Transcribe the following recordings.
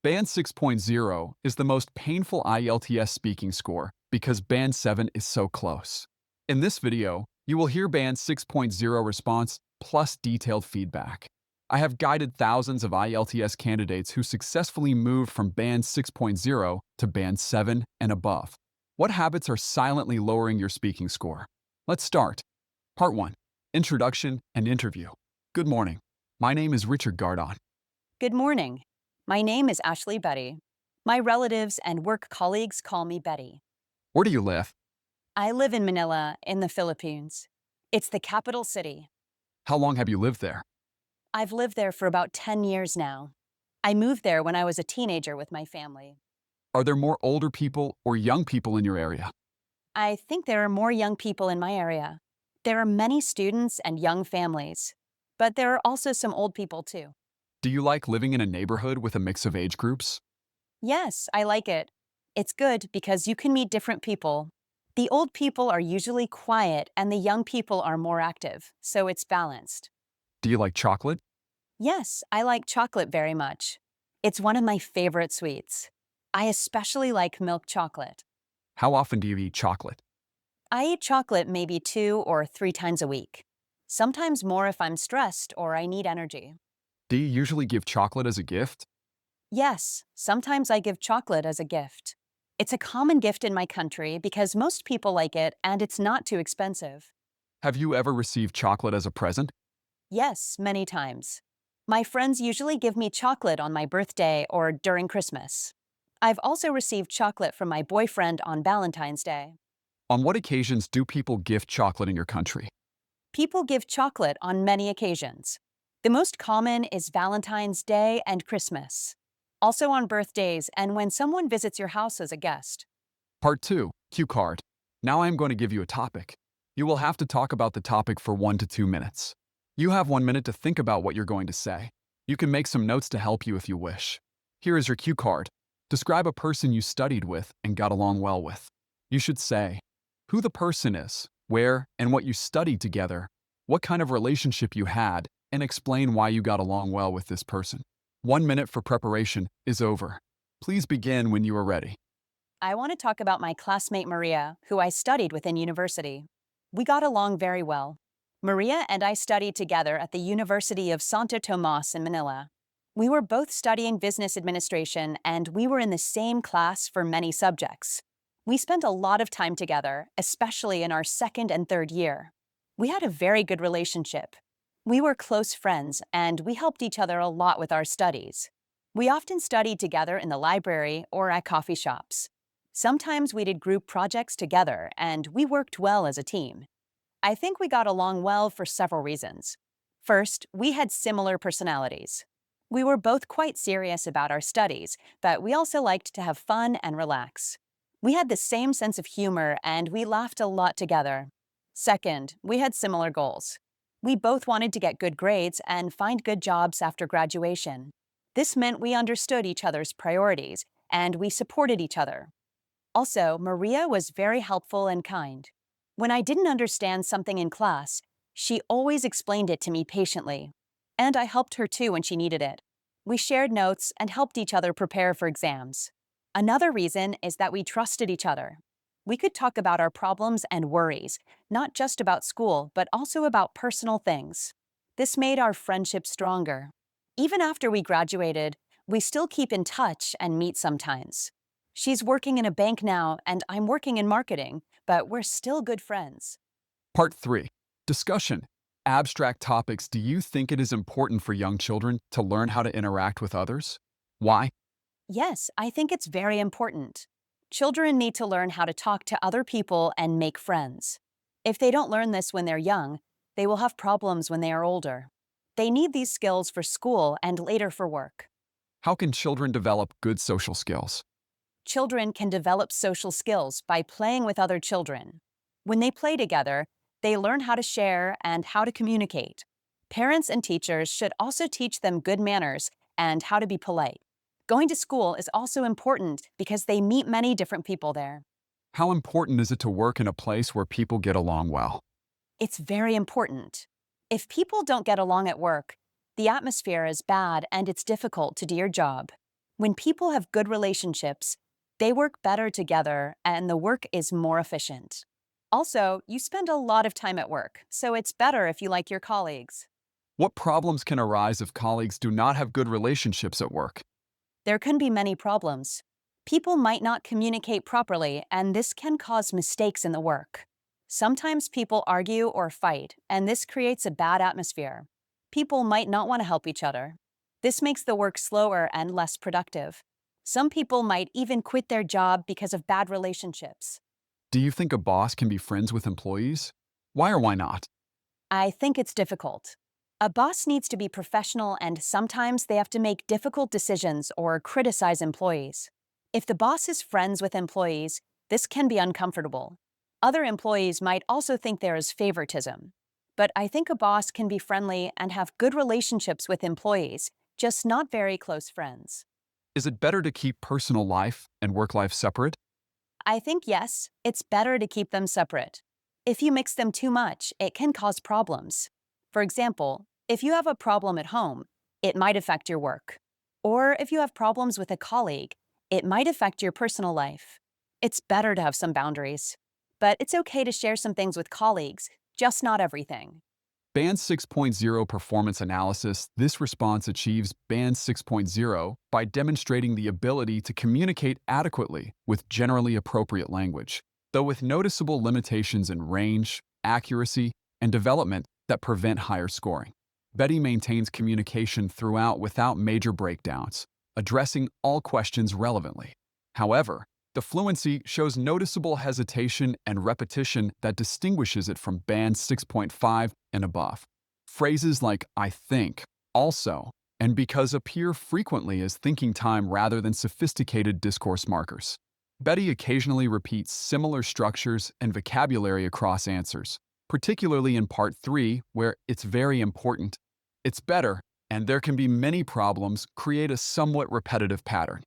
Band 6.0 is the most painful IELTS speaking score because Band 7 is so close. In this video, you will hear Band 6.0 response plus detailed feedback. I have guided thousands of IELTS candidates who successfully moved from Band 6.0 to Band 7 and above. What habits are silently lowering your speaking score? Let's start. Part 1. Introduction and Interview. Good morning. My name is Richard Gardon. Good morning. My name is Ashley Betty. My relatives and work colleagues call me Betty. Where do you live? I live in Manila, in the Philippines. It's the capital city. How long have you lived there? I've lived there for about 10 years now. I moved there when I was a teenager with my family. Are there more older people or young people in your area? I think there are more young people in my area. There are many students and young families, but there are also some old people too. Do you like living in a neighborhood with a mix of age groups? Yes, I like it. It's good because you can meet different people. The old people are usually quiet and the young people are more active, so it's balanced. Do you like chocolate? Yes, I like chocolate very much. It's one of my favorite sweets. I especially like milk chocolate. How often do you eat chocolate? I eat chocolate maybe 2 or 3 times a week. Sometimes more if I'm stressed or I need energy. Do you usually give chocolate as a gift? Yes, sometimes I give chocolate as a gift. It's a common gift in my country because most people like it and it's not too expensive. Have you ever received chocolate as a present? Yes, many times. My friends usually give me chocolate on my birthday or during Christmas. I've also received chocolate from my boyfriend on Valentine's Day. On what occasions do people gift chocolate in your country? People give chocolate on many occasions. The most common is Valentine's Day and Christmas. Also on birthdays and when someone visits your house as a guest. Part 2. Cue card. Now I am going to give you a topic. You will have to talk about the topic for 1 to 2 minutes. You have 1 minute to think about what you're going to say. You can make some notes to help you if you wish. Here is your cue card. Describe a person you studied with and got along well with. You should say who the person is, where and what you studied together, what kind of relationship you had, and explain why you got along well with this person. 1 minute for preparation is over. Please begin when you are ready. I want to talk about my classmate Maria, who I studied with in university. We got along very well. Maria and I studied together at the University of Santo Tomas in Manila. We were both studying business administration and we were in the same class for many subjects. We spent a lot of time together, especially in our second and third year. We had a very good relationship. We were close friends and we helped each other a lot with our studies. We often studied together in the library or at coffee shops. Sometimes we did group projects together and we worked well as a team. I think we got along well for several reasons. First, we had similar personalities. We were both quite serious about our studies, but we also liked to have fun and relax. We had the same sense of humor and we laughed a lot together. Second, we had similar goals. We both wanted to get good grades and find good jobs after graduation. This meant we understood each other's priorities and we supported each other. Also, Maria was very helpful and kind. When I didn't understand something in class, she always explained it to me patiently. And I helped her too when she needed it. We shared notes and helped each other prepare for exams. Another reason is that we trusted each other. We could talk about our problems and worries, not just about school, but also about personal things. This made our friendship stronger. Even after we graduated, we still keep in touch and meet sometimes. She's working in a bank now, and I'm working in marketing, but we're still good friends. Part 3. Discussion. Abstract topics. Do you think it is important for young children to learn how to interact with others? Why? Yes, I think it's very important. Children need to learn how to talk to other people and make friends. If they don't learn this when they're young, they will have problems when they are older. They need these skills for school and later for work. How can children develop good social skills? Children can develop social skills by playing with other children. When they play together, they learn how to share and how to communicate. Parents and teachers should also teach them good manners and how to be polite. Going to school is also important because they meet many different people there. How important is it to work in a place where people get along well? It's very important. If people don't get along at work, the atmosphere is bad and it's difficult to do your job. When people have good relationships, they work better together and the work is more efficient. Also, you spend a lot of time at work, so it's better if you like your colleagues. What problems can arise if colleagues do not have good relationships at work? There can be many problems. People might not communicate properly, and this can cause mistakes in the work. Sometimes people argue or fight, and this creates a bad atmosphere. People might not want to help each other. This makes the work slower and less productive. Some people might even quit their job because of bad relationships. Do you think a boss can be friends with employees? Why or why not? I think it's difficult. A boss needs to be professional, and sometimes they have to make difficult decisions or criticize employees. If the boss is friends with employees, this can be uncomfortable. Other employees might also think there is favoritism. But I think a boss can be friendly and have good relationships with employees, just not very close friends. Is it better to keep personal life and work life separate? I think yes, it's better to keep them separate. If you mix them too much, it can cause problems. For example, if you have a problem at home, it might affect your work. Or if you have problems with a colleague, it might affect your personal life. It's better to have some boundaries. But it's okay to share some things with colleagues, just not everything. Band 6.0 performance analysis. This response achieves Band 6.0 by demonstrating the ability to communicate adequately with generally appropriate language, though with noticeable limitations in range, accuracy, and development that prevent higher scoring. Betty maintains communication throughout without major breakdowns, addressing all questions relevantly. However, the fluency shows noticeable hesitation and repetition that distinguishes it from Band 6.5 and above. Phrases like I think, also, and because appear frequently as thinking time rather than sophisticated discourse markers. Betty occasionally repeats similar structures and vocabulary across answers, particularly in Part 3, where it's very important, it's better, and there can be many problems, create a somewhat repetitive pattern.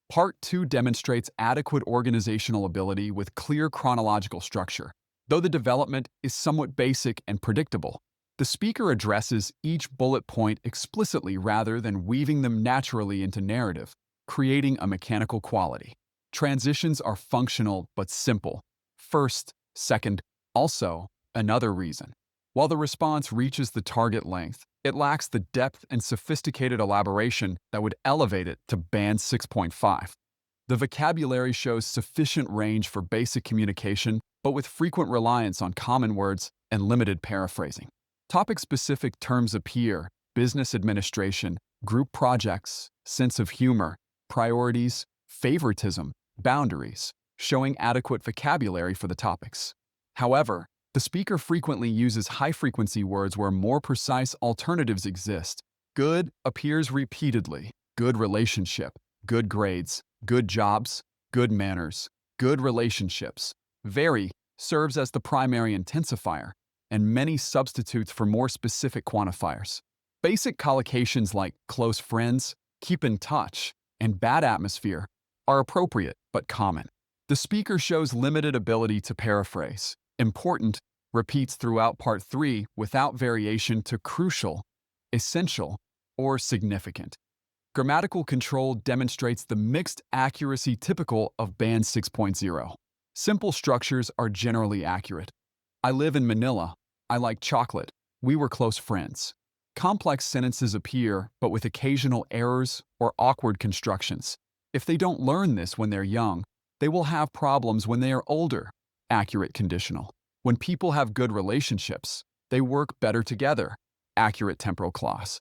Part 2 demonstrates adequate organizational ability with clear chronological structure. Though the development is somewhat basic and predictable, the speaker addresses each bullet point explicitly rather than weaving them naturally into narrative, creating a mechanical quality. Transitions are functional but simple. First, second, also, another reason. While the response reaches the target length, it lacks the depth and sophisticated elaboration that would elevate it to Band 6.5. The vocabulary shows sufficient range for basic communication, but with frequent reliance on common words and limited paraphrasing. Topic-specific terms appear: business administration, group projects, sense of humor, priorities, favoritism, boundaries, showing adequate vocabulary for the topics. However, the speaker frequently uses high-frequency words where more precise alternatives exist. Good appears repeatedly. Good relationship, good grades, good jobs, good manners, good relationships. Very serves as the primary intensifier, and many substitutes for more specific quantifiers. Basic collocations like close friends, keep in touch, and bad atmosphere are appropriate but common. The speaker shows limited ability to paraphrase. Important repeats throughout Part 3 without variation to crucial, essential, or significant. Grammatical control demonstrates the mixed accuracy typical of Band 6.0. Simple structures are generally accurate. I live in Manila. I like chocolate. We were close friends. Complex sentences appear, but with occasional errors or awkward constructions. If they don't learn this when they're young, they will have problems when they are older. Accurate conditional. When people have good relationships, they work better together. Accurate temporal clause.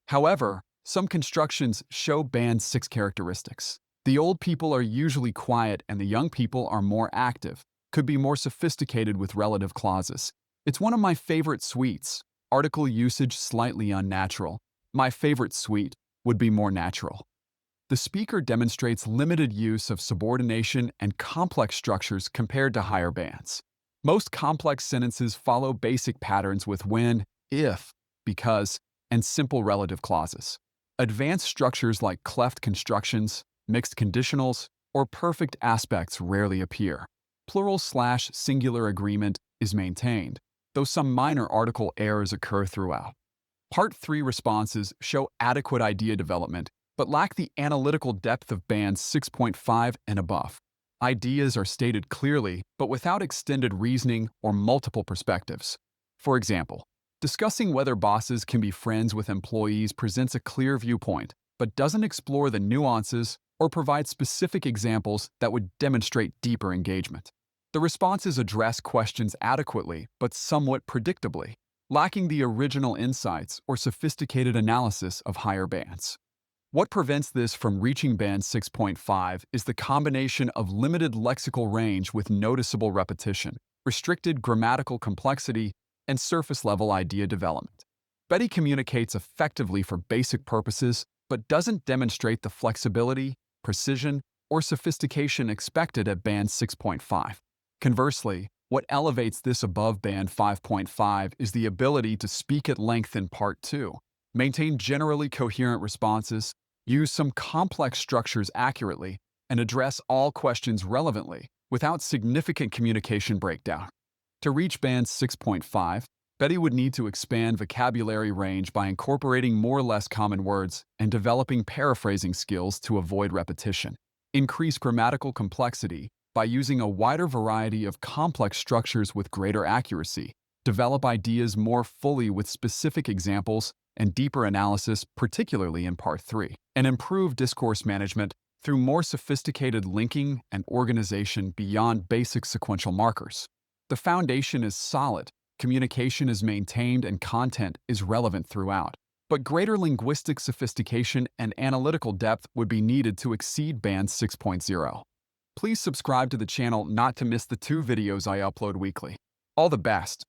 However, some constructions show Band 6 characteristics. The old people are usually quiet and the young people are more active, could be more sophisticated with relative clauses. It's one of my favorite suites. Article usage slightly unnatural. My favorite suite would be more natural. The speaker demonstrates limited use of subordination and complex structures compared to higher bands. Most complex sentences follow basic patterns with when, if, because, and simple relative clauses. Advanced structures like cleft constructions, mixed conditionals, or perfect aspects rarely appear. Plural/singular agreement is maintained, though some minor article errors occur throughout. Part 3 responses show adequate idea development but lack the analytical depth of Band 6.5 and above. Ideas are stated clearly, but without extended reasoning or multiple perspectives. For example, discussing whether bosses can be friends with employees presents a clear viewpoint, but doesn't explore the nuances or provide specific examples that would demonstrate deeper engagement. The responses address questions adequately, but somewhat predictably, lacking the original insights or sophisticated analysis of higher bands. What prevents this from reaching band 6.5 is the combination of limited lexical range with noticeable repetition, restricted grammatical complexity, and surface-level idea development. Betty communicates effectively for basic purposes, but doesn't demonstrate the flexibility, precision, or sophistication expected at band 6.5. Conversely, what elevates this above band 5.5 is the ability to speak at length in part 2, maintain generally coherent responses, use some complex structures accurately, and address all questions relevantly without significant communication breakdown. To reach band 6.5, Betty would need to expand vocabulary range by incorporating more or less common words and developing paraphrasing skills to avoid repetition. Increase grammatical complexity by using a wider variety of complex structures with greater accuracy. Develop ideas more fully with specific examples and deeper analysis, particularly in Part 3. And improve discourse management through more sophisticated linking and organization beyond basic sequential markers. The foundation is solid, communication is maintained, and content is relevant throughout. But greater linguistic sophistication and analytical depth would be needed to exceed band 6.0. Please subscribe to the channel not to miss the 2 videos I upload weekly. All the best!